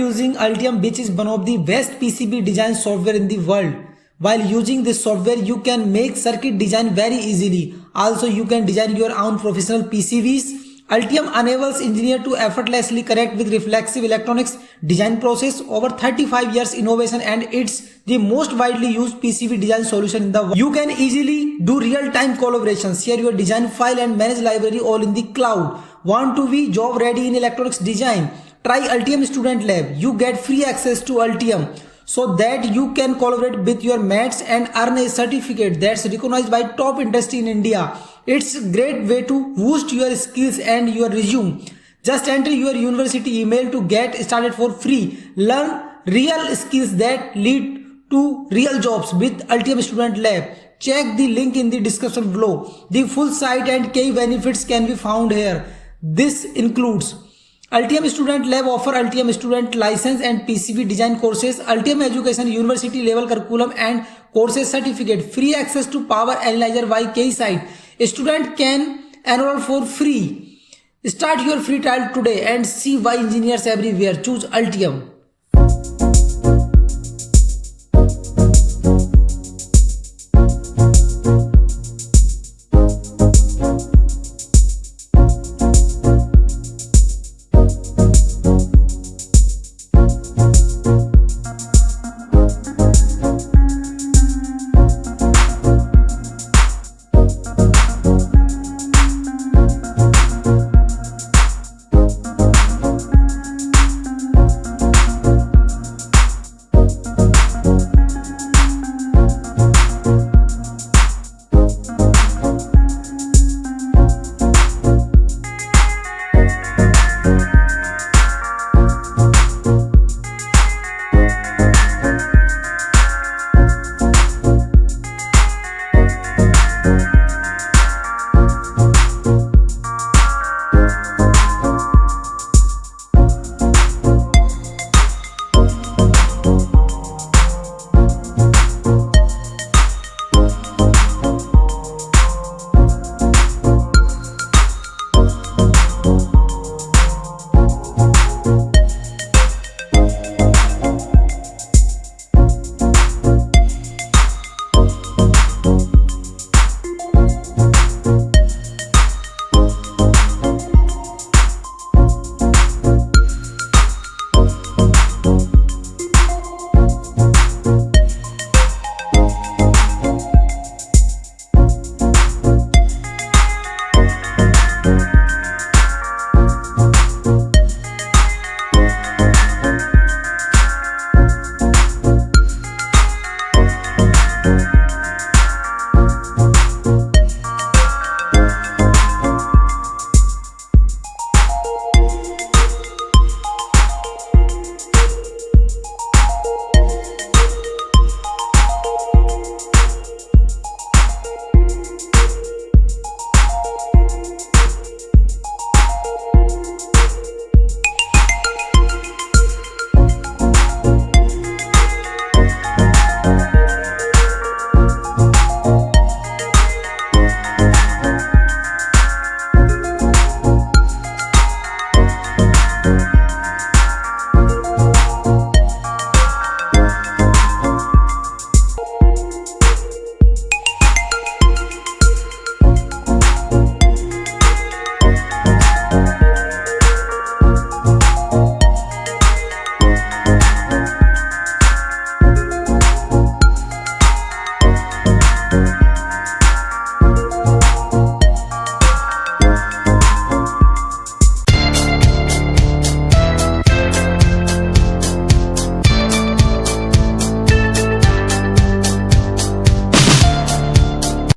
using Altium, which is one of the best PCB design software in the world. While using this software, you can make circuit design very easily. Also, you can design your own professional PCBs. Altium enables engineers to effortlessly connect with reflexive electronics design process. Over 35 years innovation, and it's the most widely used PCB design solution in the world. You can easily do real-time collaboration, share your design file and manage library all in the cloud. Want to be job ready in electronics design? Try Altium Student Lab. You get free access to Altium so that you can collaborate with your mates and earn a certificate that's recognized by top industry in India. It's a great way to boost your skills and your resume. Just enter your university email to get started for free. Learn real skills that lead to real jobs with Altium Student Lab. Check the link in the description below. The full site and key benefits can be found here. This includes Altium Student Lab offer Altium Student License and PCB Design courses, Altium Education University Level Curriculum and Courses Certificate, free access to Power Analyzer YK site. A student can enroll for free. Start your free trial today and see why engineers everywhere choose Altium.